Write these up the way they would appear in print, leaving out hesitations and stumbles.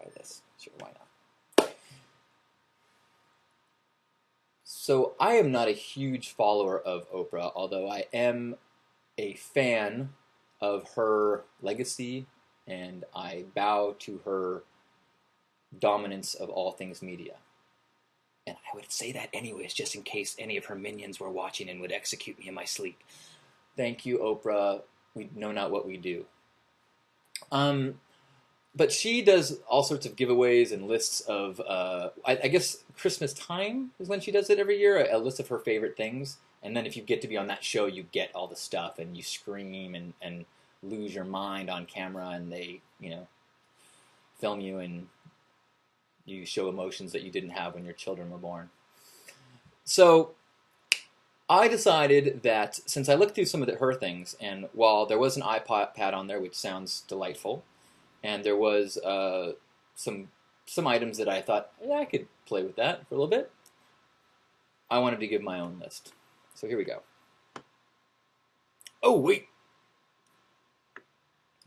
try this. Sure, why not? So I am not a huge follower of Oprah, although I am a fan of her legacy, and I bow to her dominance of all things media. And I would say that anyways, just in case any of her minions were watching and would execute me in my sleep. Thank you, Oprah. We know not what we do. But she does all sorts of giveaways and lists of, I guess Christmas time is when she does it every year, a list of her favorite things. And then if you get to be on that show, you get all the stuff and you scream and lose your mind on camera, and they, film you and you show emotions that you didn't have when your children were born. So I decided that since I looked through some of her things, and while there was an iPad on there, which sounds delightful, and there was some items that I thought, yeah, I could play with that for a little bit, I wanted to give my own list. So here we go. Oh, wait.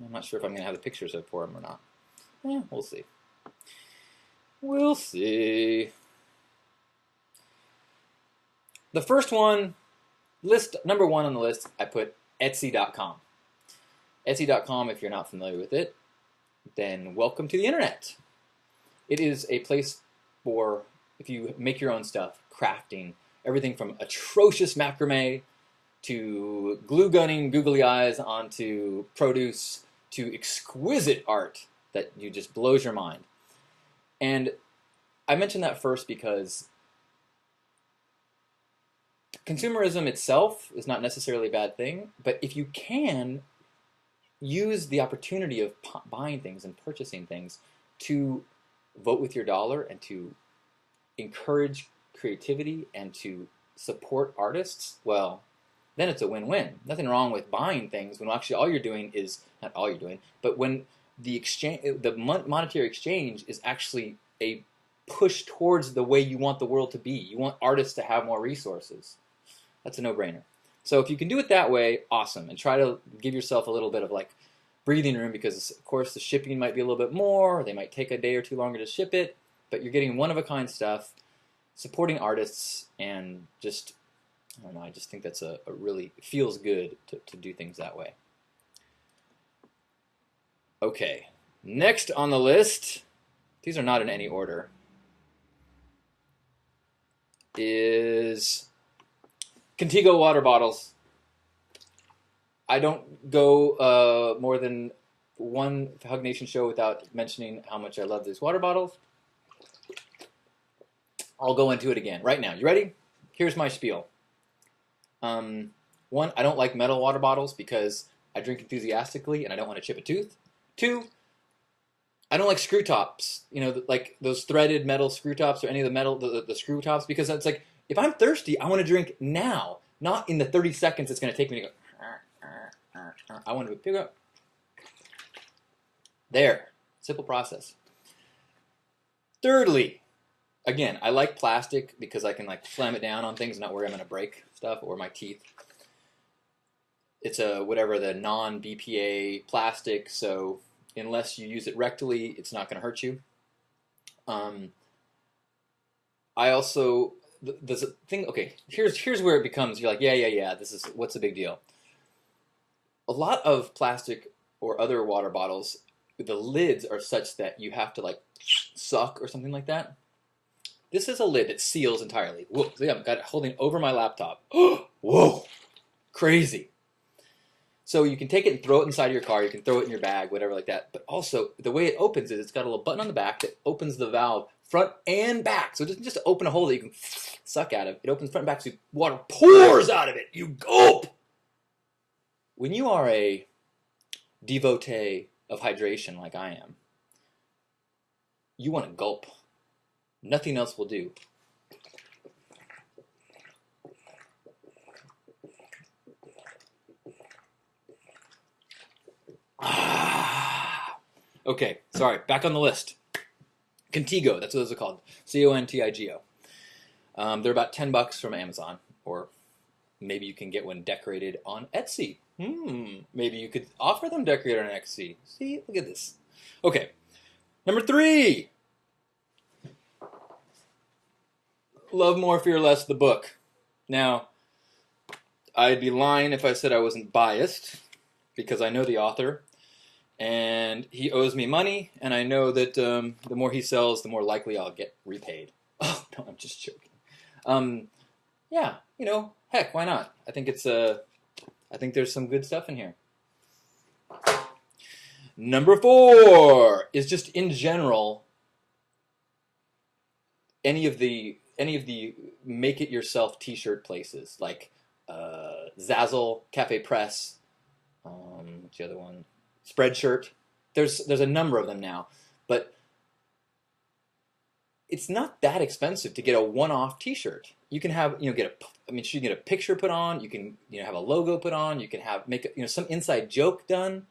I'm not sure if I'm going to have the pictures up for them or not. We'll see. We'll see. The first one, list number one on the list, I put Etsy.com. Etsy.com, if you're not familiar with it, then welcome to the internet. It is a place for, if you make your own stuff, crafting, everything from atrocious macrame to glue gunning googly eyes onto produce to exquisite art that you just blows your mind. And I mentioned that first because consumerism itself is not necessarily a bad thing, but if you can use the opportunity of buying things and purchasing things to vote with your dollar and to encourage creativity and to support artists, well, then it's a win-win. Nothing wrong with buying things when actually all you're doing is, not all you're doing, but when the exchange, the monetary exchange is actually a push towards the way you want the world to be. You want artists to have more resources. That's a no-brainer. So if you can do it that way, awesome. And try to give yourself a little bit of like breathing room, because of course the shipping might be a little bit more, or they might take a day or two longer to ship it, but you're getting one-of-a-kind stuff, supporting artists, and just, I don't know, I just think that's a really, it feels good to do things that way. Okay, next on the list, these are not in any order, is Contigo water bottles. I don't go more than one Hug Nation show without mentioning how much I love these water bottles. I'll go into it again right now. You ready? Here's my spiel. One, I don't like metal water bottles because I drink enthusiastically and I don't want to chip a tooth. Two, I don't like screw tops, like those threaded metal screw tops or any of the metal, the screw tops, because it's like, if I'm thirsty, I want to drink now, not in the 30 seconds it's going to take me to go, I want to pick up. There. Simple process. Thirdly, again, I like plastic because I can like slam it down on things and not worry I'm going to break stuff or my teeth. It's a whatever the non-BPA plastic, so unless you use it rectally, it's not going to hurt you. I also, there's a thing, okay, here's where it becomes, you're like, yeah, this is, what's the big deal? A lot of plastic or other water bottles, the lids are such that you have to like suck or something like that. This is a lid that seals entirely. Whoa, see, I've got it holding over my laptop. Whoa, crazy. So you can take it and throw it inside of your car. You can throw it in your bag, whatever like that. But also, the way it opens is it's got a little button on the back that opens the valve front and back. So it doesn't just open a hole that you can suck out of. It opens front and back so water pours out of it. You gulp. When you are a devotee of hydration like I am, you want to gulp. Nothing else will do. Okay, sorry, back on the list. Contigo, that's what those are called. Contigo. They're about $10 from Amazon, or maybe you can get one decorated on Etsy. Maybe you could offer them decorated on Etsy. See, look at this. Okay, Number 3, Love More, Fear Less, the book. Now, I'd be lying if I said I wasn't biased, because I know the author, and he owes me money, and I know that the more he sells, the more likely I'll get repaid. Oh, no, I'm just joking. Yeah, heck, why not? I think I think there's some good stuff in here. Number 4 is just in general any of the make it yourself t-shirt places like Zazzle, Cafe Press, what's the other one? Spreadshirt. There's a number of them now, but it's not that expensive to get a one-off t-shirt. You can have, you can get a picture put on, you can, have a logo put on, you can make some inside joke done.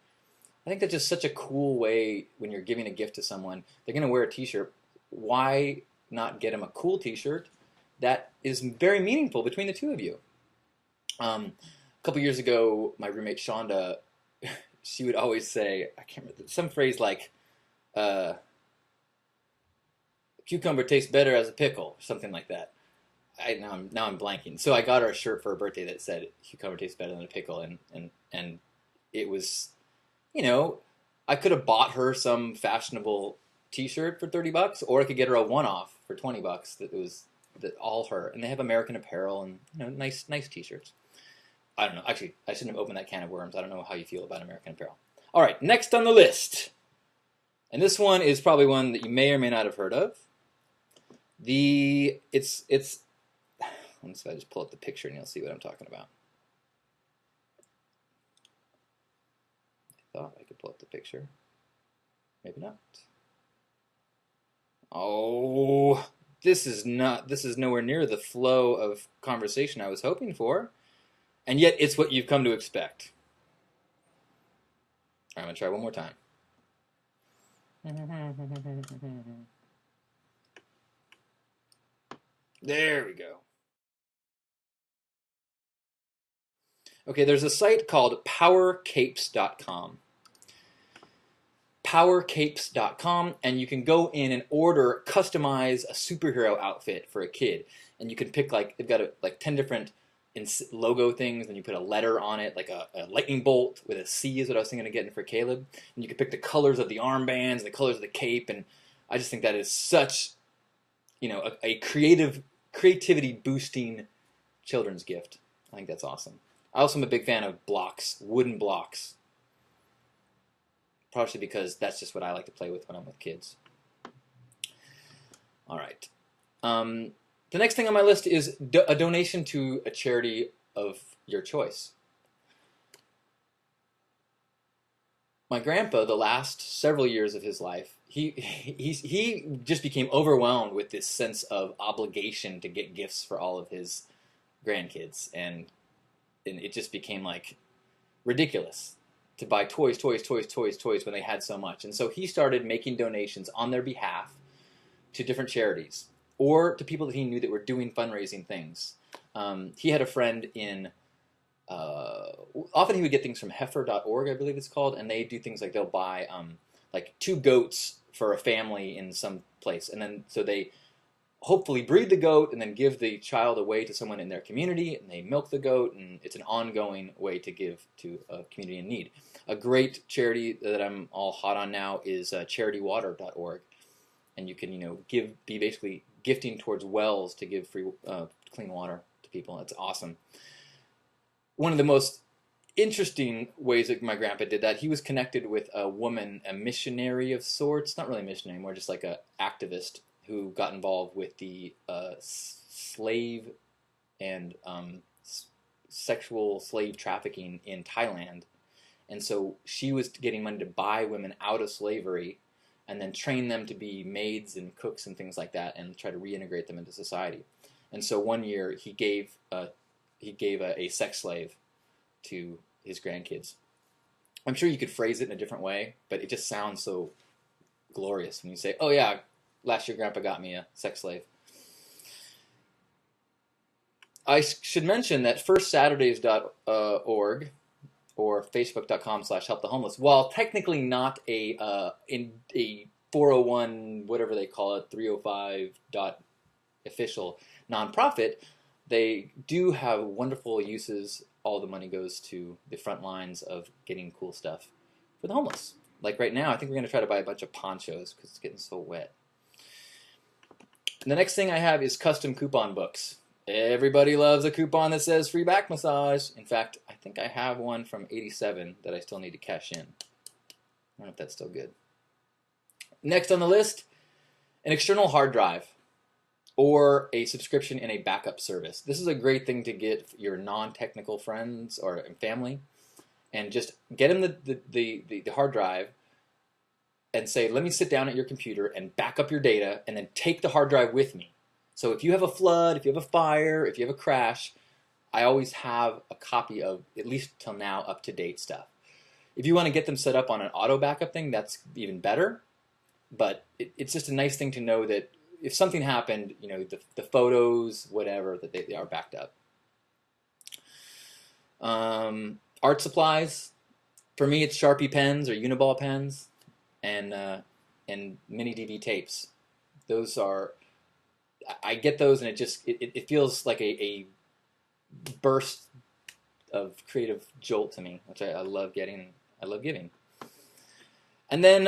I think that's just such a cool way when you're giving a gift to someone. They're going to wear a t-shirt. Why not get them a cool t-shirt that is very meaningful between the two of you? A couple years ago, my roommate Shonda, she would always say, I can't remember, some phrase like, cucumber tastes better as a pickle, something like that. Now I'm blanking. So I got her a shirt for her birthday that said cucumber tastes better than a pickle, and it was, I could have bought her some fashionable t-shirt for $30, or I could get her a one-off for $20 that was all her. And they have American Apparel and nice t-shirts. I don't know. Actually, I shouldn't have opened that can of worms. I don't know how you feel about American Apparel. All right, next on the list, and this one is probably one that you may or may not have heard of. Let's see if I just pull up the picture and you'll see what I'm talking about. I thought I could pull up the picture. Maybe not. Oh, this is nowhere near the flow of conversation I was hoping for. And yet it's what you've come to expect. I'm going to try one more time. There we go. Okay, there's a site called powercapes.com. Powercapes.com, and you can go in and customize a superhero outfit for a kid. And you can pick, they've got 10 different logo things, and you put a letter on it, like a lightning bolt with a C is what I was thinking of getting for Caleb. And you can pick the colors of the armbands, the colors of the cape, and I just think that is such, a creativity boosting children's gift. I think that's awesome. I also am a big fan of blocks, wooden blocks. Partially because that's just what I like to play with when I'm with kids. All right. The next thing on my list is a donation to a charity of your choice. My grandpa, the last several years of his life, he just became overwhelmed with this sense of obligation to get gifts for all of his grandkids, and it just became ridiculous to buy toys when they had so much. And so he started making donations on their behalf to different charities or to people that he knew that were doing fundraising things. He had a friend in, often he would get things from heifer.org, I believe it's called, and they do things like they'll buy 2 goats for a family in some place. And then so they hopefully breed the goat and then give the child away to someone in their community, and they milk the goat, and it's an ongoing way to give to a community in need. A great charity that I'm all hot on now is charitywater.org, and you can be basically gifting towards wells to give free clean water to people. It's awesome. One of the most interesting ways that my grandpa did that, he was connected with a woman, a missionary of sorts, not really a missionary, more just like an activist who got involved with the slave and sexual slave trafficking in Thailand. And so she was getting money to buy women out of slavery and then train them to be maids and cooks and things like that and try to reintegrate them into society. And so one year he gave a sex slave to his grandkids. I'm sure you could phrase it in a different way, but it just sounds so glorious when you say, oh yeah, last year Grandpa got me a sex slave. I should mention that firstsaturdays.org or facebook.com/helpthehomeless, while technically not a 401, whatever they call it, 305 dot official nonprofit, they do have wonderful uses. All the money goes to the front lines of getting cool stuff for the homeless. Like right now, I think we're going to try to buy a bunch of ponchos because it's getting so wet. And the next thing I have is custom coupon books. Everybody loves a coupon that says free back massage. In fact, I think I have one from '87 that I still need to cash in. I don't know if that's still good. Next on the list, an external hard drive or a subscription in a backup service. This is a great thing to get your non-technical friends or family, and just get them the hard drive and say, let me sit down at your computer and back up your data and then take the hard drive with me. So if you have a flood, if you have a fire, if you have a crash, I always have a copy of, at least till now, up-to-date stuff. If you want to get them set up on an auto backup thing, that's even better. But it's just a nice thing to know that if something happened, you know, the photos, whatever, that they are backed up. Art supplies. For me, it's Sharpie pens or Uniball pens, and mini DV tapes. Those are, I get those, and it feels like a burst of creative jolt to me, which I love getting. I love giving. And then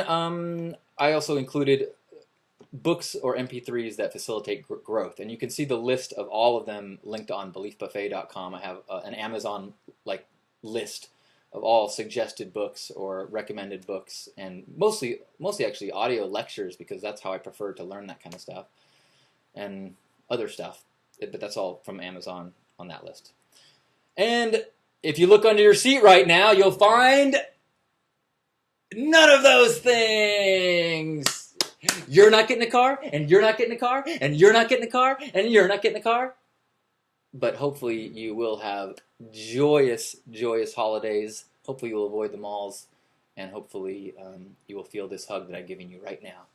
I also included books or MP3s that facilitate growth, and you can see the list of all of them linked on beliefbuffet.com. I have an Amazon list of all suggested books or recommended books, and mostly actually audio lectures, because that's how I prefer to learn that kind of stuff, and other stuff. But that's all from Amazon on that list. And if you look under your seat right now, you'll find none of those things. You're not getting a car, and you're not getting a car, and you're not getting a car, and you're not getting a car. But hopefully you will have joyous, joyous holidays. Hopefully you'll avoid the malls, and hopefully you will feel this hug that I'm giving you right now.